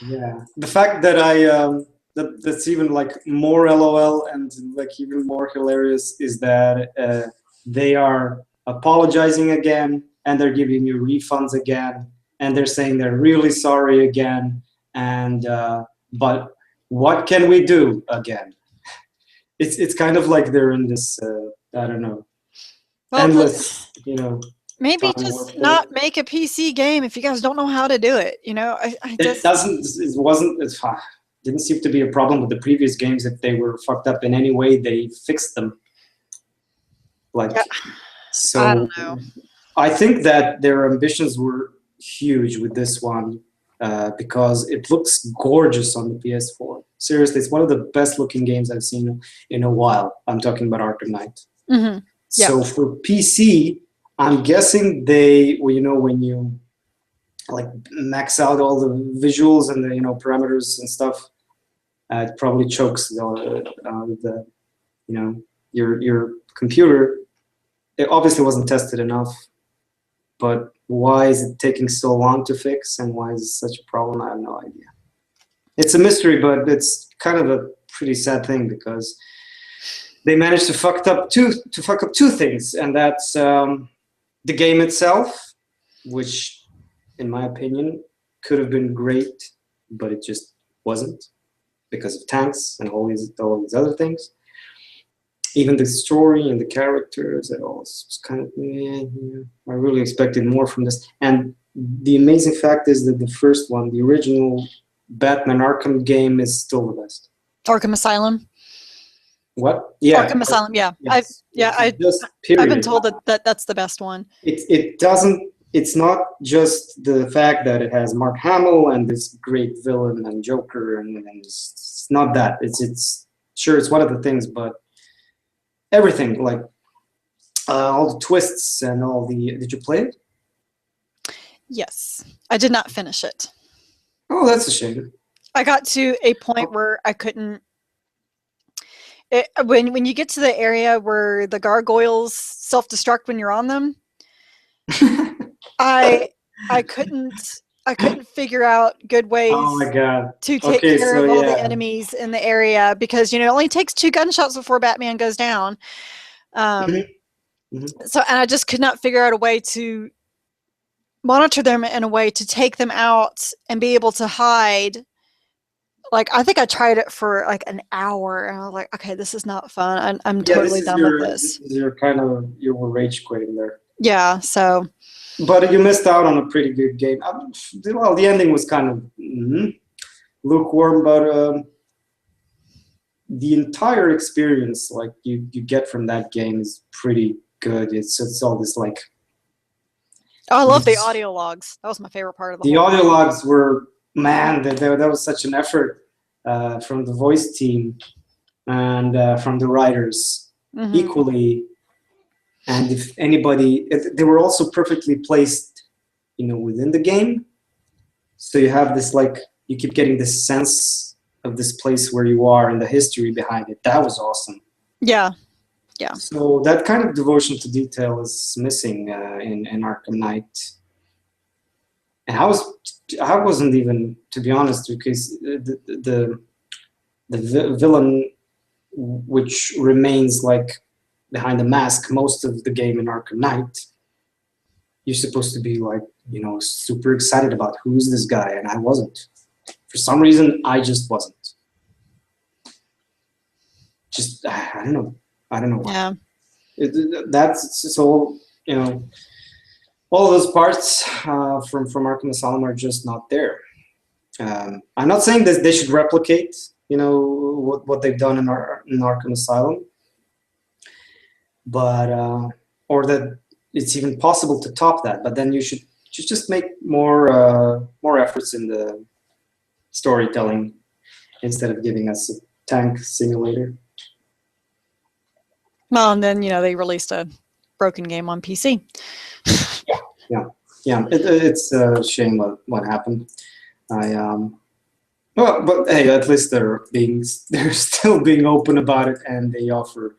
Yeah, the fact that that's even like more LOL and like even more hilarious is that they are apologizing again, and they're giving you refunds again, and they're saying they're really sorry again, and but what can we do again? It's kind of like they're in this I don't know, endless, Maybe just not make a PC game if you guys don't know how to do it. It didn't seem to be a problem with the previous games. If they were fucked up in any way, they fixed them. So I don't know. I think that their ambitions were huge with this one because it looks gorgeous on the PS4. Seriously, it's one of the best looking games I've seen in a while. I'm talking about Arkham Knight. Mm-hmm. Yeah. So for PC, I'm guessing when you like max out all the visuals and the parameters and stuff, it probably chokes your computer. It obviously wasn't tested enough, but why is it taking so long to fix, and why is it such a problem? I have no idea. It's a mystery, but it's kind of a pretty sad thing because they managed to fuck up two things, and that's the game itself, which, in my opinion, could have been great, but it just wasn't because of tanks and all these other things. Even the story and the characters, it all was kind of. I really expected more from this. And the amazing fact is that the first one, the original Batman Arkham game, is still the best. Arkham Asylum. What? Yeah. Arkham Asylum. Yeah. Yes. I've been told that's the best one. It's not just the fact that it has Mark Hamill and this great villain and Joker, and it's not that. It's sure it's one of the things, but everything, like all the twists and all the. Did you play it? Yes, I did not finish it. Oh, that's a shame. I got to a point where I couldn't. When you get to the area where the gargoyles self-destruct when you're on them, I couldn't figure out good ways to take care of all the enemies in the area because it only takes 2 gunshots before Batman goes down. So, and I just could not figure out a way to monitor them in a way to take them out and be able to hide. Like, I think I tried it for like an hour and I was like, okay, this is not fun. I'm totally done with this. You were rage quitting there. Yeah, so. But you missed out on a pretty good game. Well, the ending was kind of lukewarm, but the entire experience, like you get from that game, is pretty good. It's all this like. Oh, I love the audio logs. That was my favorite part of the whole audio logs were, man, that was such an effort from the voice team and from the writers equally. And if anybody, they were also perfectly placed, within the game. So you have this, like, you keep getting this sense of this place where you are and the history behind it. That was awesome. Yeah. Yeah. So that kind of devotion to detail is missing in Arkham Knight. And I wasn't even, to be honest, because the villain, which remains like behind the mask most of the game in Arkham Knight, you're supposed to be like, super excited about who's this guy, and I wasn't. For some reason, I just wasn't. Just I don't know why. Yeah. That's so all of those parts from Arkham Asylum are just not there. I'm not saying that they should replicate what they've done in Arkham Asylum, but or that it's even possible to top that. But then you should just make more efforts in the storytelling instead of giving us a tank simulator. Well, and then they released a broken game on PC. Yeah. It's a shame what happened. Well, but hey, at least they're still being open about it, and they offer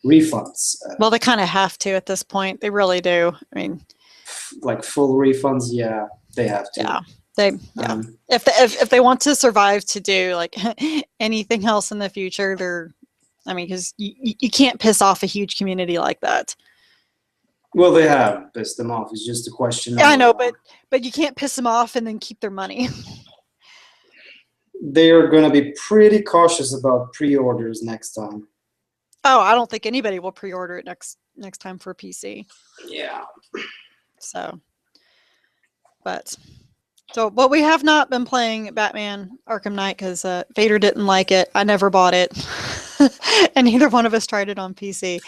refunds. Well, they kind of have to at this point. They really do. I mean, like full refunds. Yeah, they have to. Yeah. If they want to survive to do like anything else in the future, because you can't piss off a huge community like that. Well, they have pissed them off. It's just a question. I know, but you can't piss them off and then keep their money. They are going to be pretty cautious about pre-orders next time. Oh, I don't think anybody will pre-order it next time for PC. Yeah. So we have not been playing Batman Arkham Knight because Vader didn't like it. I never bought it, and neither one of us tried it on PC.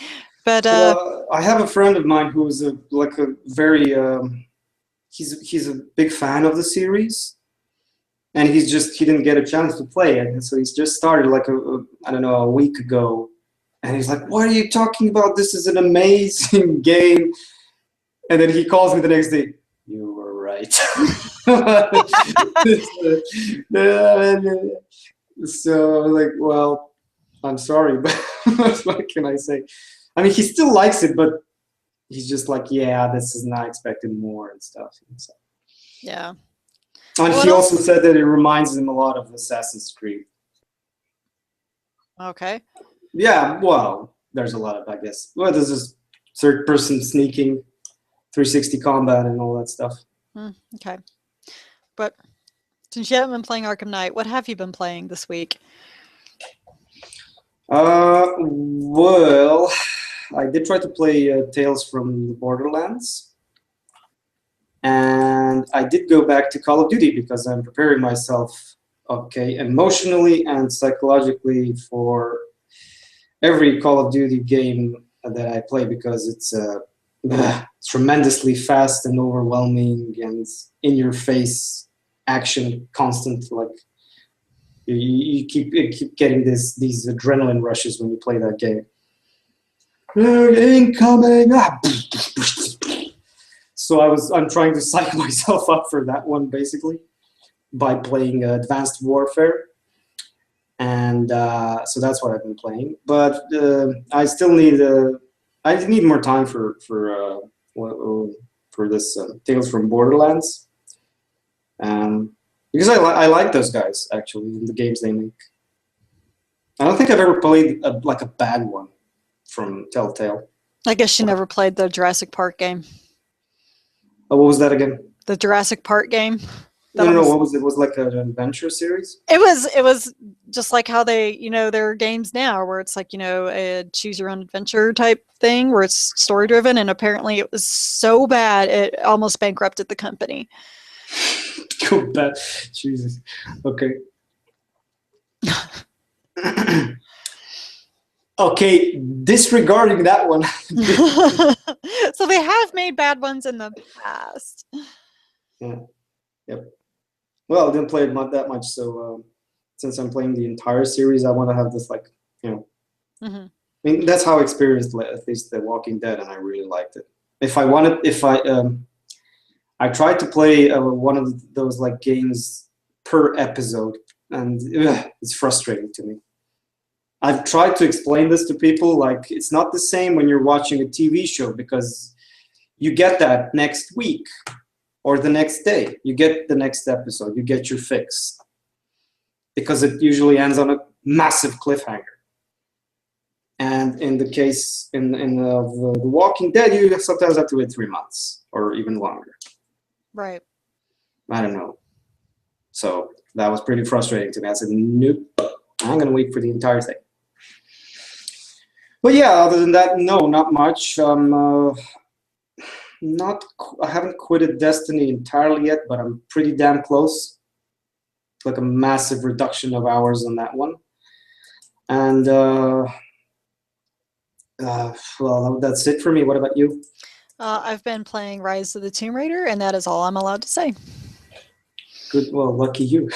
But I have a friend of mine who is very he's a big fan of the series, and he didn't get a chance to play it, and so he's just started a week ago, and he's like, "What are you talking about? This is an amazing game," and then he calls me the next day. You were right. So well, I'm sorry, but what can I say? I mean, he still likes it, but he's just like, yeah, this is not expecting more and stuff. So. Yeah. And he also said that it reminds him a lot of Assassin's Creed. Okay. Yeah, well, there's a lot of, I guess. Well, there's this third-person sneaking, 360 combat, and all that stuff. Okay. But since you haven't been playing Arkham Knight, what have you been playing this week? Well, I did try to play Tales from the Borderlands, and I did go back to Call of Duty because I'm preparing myself, emotionally and psychologically for every Call of Duty game that I play, because it's tremendously fast and overwhelming and in-your-face action, constant. Like you keep getting these adrenaline rushes when you play that game. Incoming! So I'm trying to psych myself up for that one, basically, by playing Advanced Warfare, and so that's what I've been playing. But I still need more time for this Tales from Borderlands, because I like those guys actually in the games they make. I don't think I've ever played a bad one from Telltale. I guess you never played the Jurassic Park game. Oh, what was that again? The Jurassic Park game. No. What was it? Was it like an adventure series? It was just like how they, there are games now where it's like, a choose your own adventure type thing where it's story driven, and apparently it was so bad it almost bankrupted the company. Go bad. Jesus. Okay. Okay, disregarding that one. So they have made bad ones in the past. Yeah. Yep. Well, I didn't play it not that much, so since I'm playing the entire series, I want to have this Mm-hmm. I mean, that's how I experienced at least The Walking Dead, and I really liked it. I tried to play one of those games per episode, and it's frustrating to me. I've tried to explain this to people. Like, it's not the same when you're watching a TV show, because you get that next week or the next day. You get the next episode. You get your fix, because it usually ends on a massive cliffhanger. And in the case in The Walking Dead, you sometimes have to wait 3 months or even longer. Right. I don't know. So that was pretty frustrating to me. I said, nope, I'm going to wait for the entire thing. But yeah, other than that, no, not much. I haven't quitted Destiny entirely yet, but I'm pretty damn close. Like a massive reduction of hours on that one. And well, that's it for me. What about you? I've been playing Rise of the Tomb Raider, and that is all I'm allowed to say. Good. Well, lucky you.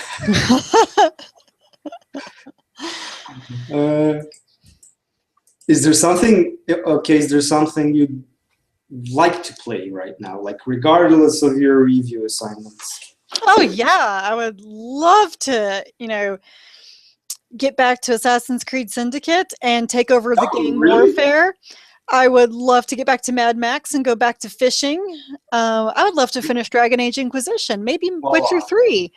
Is there something? Okay, is there something you'd like to play right now, like regardless of your review assignments? Oh yeah, I would love to, get back to Assassin's Creed Syndicate and take over the gang really? warfare. I would love to get back to Mad Max and go back to fishing. I would love to finish Dragon Age Inquisition, maybe Witcher 3.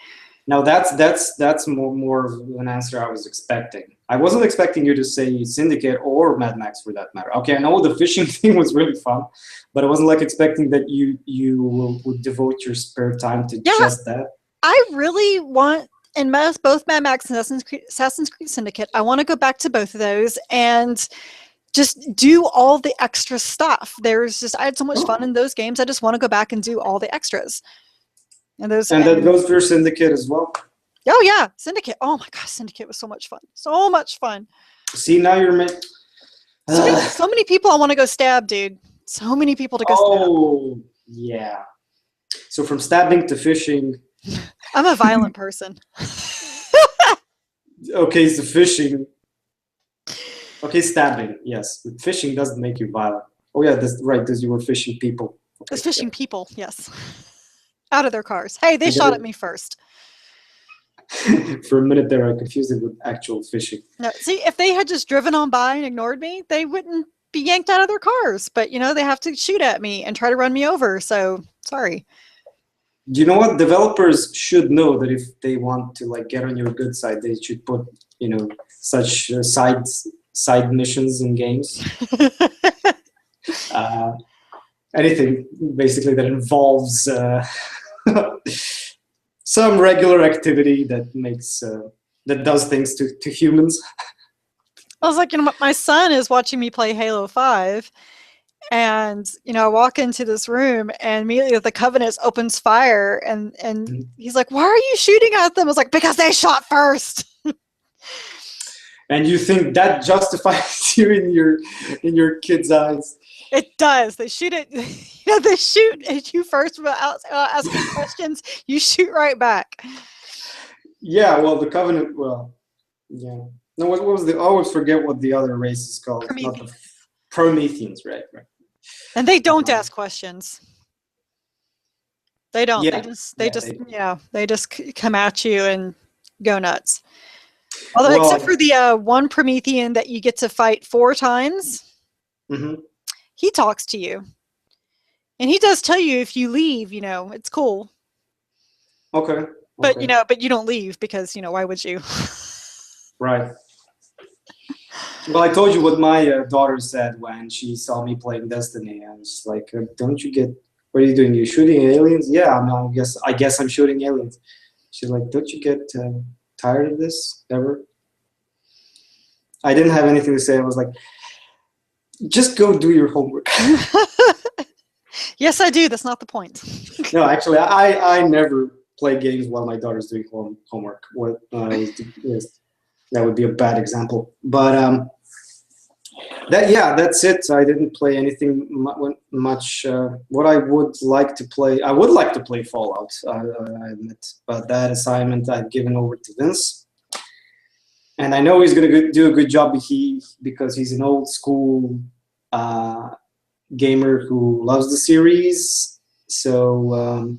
Now that's more of an answer I was expecting. I wasn't expecting you to say Syndicate or Mad Max for that matter. Okay, I know the fishing thing was really fun, but I wasn't like expecting that you would devote your spare time to just that. I really want, in both Mad Max and Assassin's Creed Syndicate, I want to go back to both of those and just do all the extra stuff. I had so much fun in those games. I just want to go back and do all the extras. And that goes for Syndicate as well. Oh yeah, Syndicate. Oh my gosh, Syndicate was so much fun. So much fun. See, now you're so many people I want to go stab, dude. So many people to go stab. Oh yeah. So from stabbing to fishing. I'm a violent person. Okay, so fishing. Okay, stabbing, yes. But fishing doesn't make you violent. Oh yeah, that's right, because you were fishing people. Okay, it's fishing people, yes. Out of their cars. Hey, they shot at me first. For a minute there, I confused it with actual fishing. No, see, if they had just driven on by and ignored me, they wouldn't be yanked out of their cars. But, they have to shoot at me and try to run me over. So, sorry. You know what? Developers should know that if they want to get on your good side, they should put, such side missions in games. Anything basically that involves some regular activity that makes that does things to humans. I was like, my son is watching me play Halo 5, and I walk into this room, and immediately the Covenant opens fire, and he's like, "Why are you shooting at them?" I was like, "Because they shot first." And you think that justifies you in your kid's eyes? It does. They shoot it. They shoot at you first without asking questions. You shoot right back. Yeah. Well, the Covenant. Well, yeah. No, what was I always forget what the other race is called. Prometheans, right? And they don't ask questions. They don't. Yeah. They just come at you and go nuts. Although, except for the one Promethean that you get to fight 4 times, he talks to you, and he does tell you if you leave, it's cool. Okay. But but you don't leave because why would you? Right. Well, I told you what my daughter said when she saw me playing Destiny. I was like, "Don't you get? What are you doing? You shooting aliens?" Yeah, I guess I'm shooting aliens. She's like, "Don't you get tired of this ever?" I didn't have anything to say. I was like, "Just go do your homework." Yes, I do. That's not the point. No, actually, I never play games while my daughter's doing homework. Yes, that would be a bad example. But that's it. I didn't play anything much. What I would like to play, I would like to play Fallout, I admit. But that assignment I've given over to Vince. And I know he's going to do a good job because he's an old school gamer who loves the series. So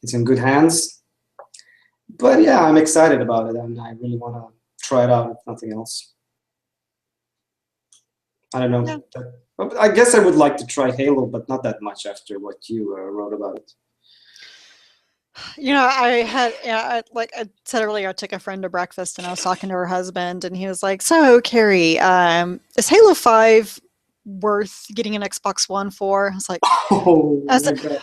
it's in good hands. But yeah, I'm excited about it, and I really want to try it out, if nothing else. I don't Yeah. know. I guess I would like to try Halo, but not that much after what you wrote about it. I had, like I said earlier, I took a friend to breakfast and I was talking to her husband, and he was like, "So, Carrie, is Halo 5 worth getting an Xbox One for?" I was like, Oh I was my like, god.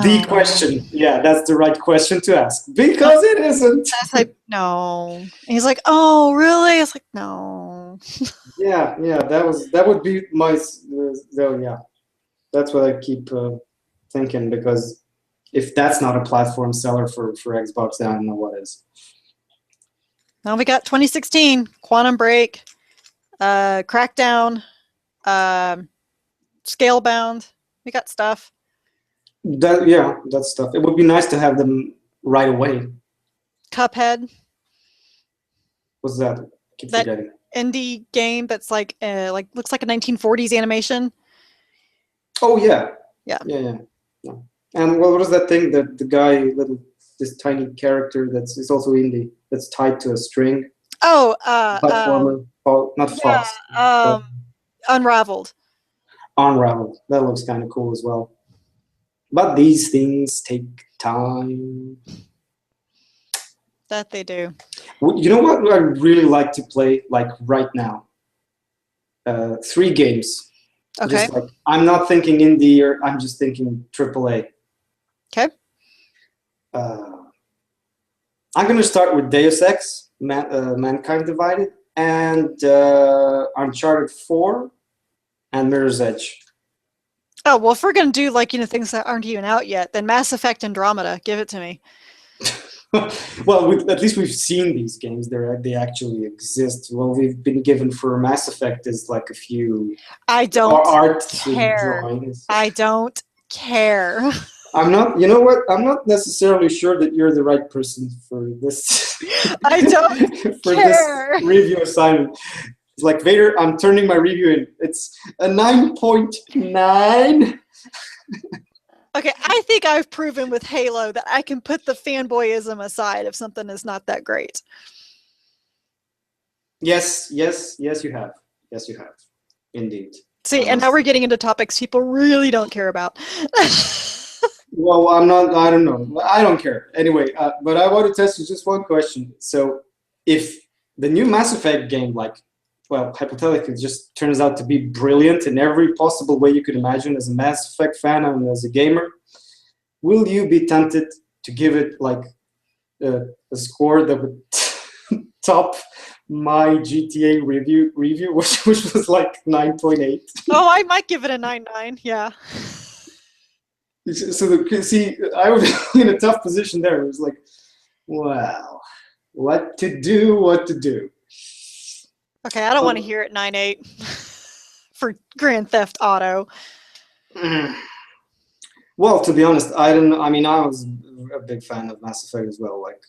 The "No." question. Yeah, that's the right question to ask. Because it isn't. I was like, "No." And he's like, "Oh, really?" I was like, "No." Yeah, that would be my yeah. That's what I keep thinking, because if that's not a platform seller for Xbox, then I don't know what is. Now we got 2016, Quantum Break, Crackdown, um, Scalebound. We got stuff. That stuff. It would be nice to have them right away. Cuphead, What's that? I keep that forgetting. indie game that's like looks like a 1940s animation. Oh yeah, Yeah. yeah. And what is that thing that the guy, this tiny character that's is also indie, that's tied to a string? Oh, Platformer. Oh, not yeah, Fox. But Unraveled. Unraveled. That looks kind of cool as well. But these things take time. That they do. You know what I really like to play, like right now? 3 games. Okay. Just like, I'm not thinking indie, or I'm just thinking AAA. Okay. I'm going to start with Deus Ex, Mankind Divided, and Uncharted 4, and Mirror's Edge. Oh, well, if we're gonna do like things that aren't even out yet, then Mass Effect Andromeda, give it to me. Well, at least we've seen these games. They actually exist. Well, we've been given for Mass Effect is like a few I don't art care. drawings. I don't care. I'm not. You know what? I'm not necessarily sure that you're the right person for this. I don't for care. this review assignment. It's like, Vader, I'm turning my review in. It's a 9.9. Okay, I think I've proven with Halo that I can put the fanboyism aside if something is not that great. Yes, you have. Yes, you have. Indeed. See, and now we're getting into topics people really don't care about. Well, I don't know. I don't care. Anyway, but I want to test you just one question. So, if the new Mass Effect game, hypothetically, just turns out to be brilliant in every possible way you could imagine as a Mass Effect fan and as a gamer, will you be tempted to give it like a score that would top my GTA review, which was like 9.8? Oh, I might give it a 9.9. Yeah. So see, I was in a tough position there. It was like, wow, what to do? Okay, I don't want to hear it 9.8 for Grand Theft Auto. Well, to be honest, I don't. I mean, I was a big fan of Mass Effect as well. Like,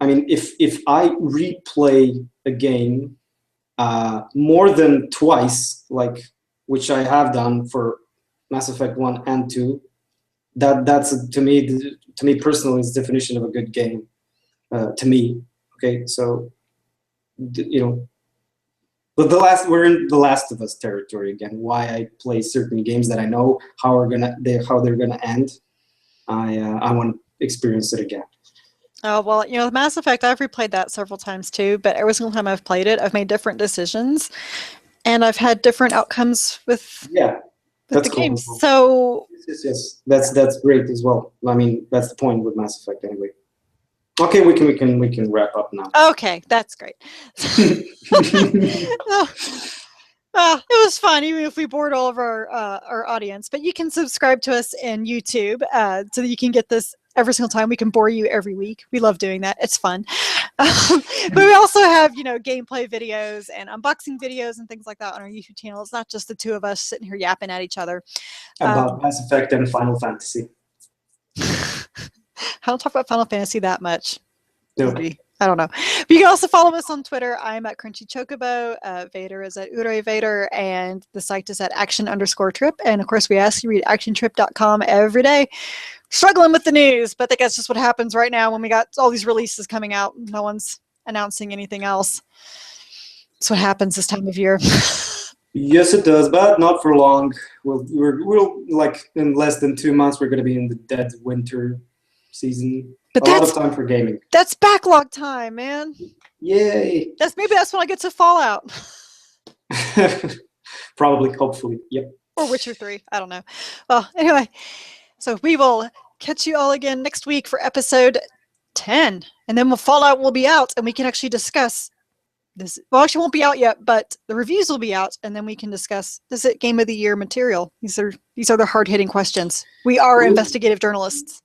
I mean, if I replay a game more than twice, like which I have done for Mass Effect 1 and 2, that's to me personally is the definition of a good game. To me, okay, so but we're in the Last of Us territory again. Why I play certain games that I know how they're gonna end. I want to experience it again. Oh, well, Mass Effect, I've replayed that several times too, but every single time I've played it, I've made different decisions and I've had different outcomes with that's the cool. games. So yes, that's great as well. I mean, that's the point with Mass Effect anyway. Okay, we can wrap up now. Okay, that's great. It was fun, even if we bored all of our audience. But you can subscribe to us in YouTube so that you can get this every single time. We can bore you every week. We love doing that. It's fun. But we also have, gameplay videos and unboxing videos and things like that on our YouTube channel. It's not just the two of us sitting here yapping at each other. About Mass Effect and Final Fantasy. I don't talk about Final Fantasy that much. No. Maybe. I don't know. But you can also follow us on Twitter. I'm at Crunchy Chocobo. Vader is at Ure Vader. And the site is at action_trip. And of course, we ask you to read actiontrip.com every day. Struggling with the news, but I think that's just what happens right now when we got all these releases coming out. No one's announcing anything else. That's what happens this time of year. Yes, it does, but not for long. We'll like in less than 2 months we're gonna be in the dead winter season. But A lot of time for gaming. that's backlog time, man. Yay! Maybe that's when I get to Fallout. Probably, hopefully, yep. Or Witcher 3. I don't know. Well, anyway, so we will catch you all again next week for episode 10. And then Fallout will be out and we can actually discuss this. Well, actually, won't be out yet, but the reviews will be out, and then we can discuss this Game of the Year material. These are the hard-hitting questions. We are investigative journalists.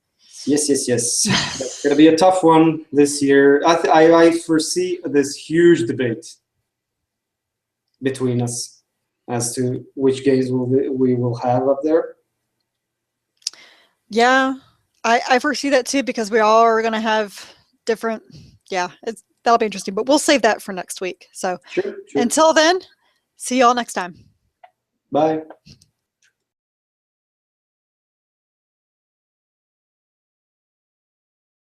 Yes. It's gonna be a tough one this year. I foresee this huge debate between us as to which games we will have up there. Yeah, I foresee that too, because we all are going to have different. Yeah, that'll be interesting, but we'll save that for next week. So Sure. Until then, see y'all next time. Bye.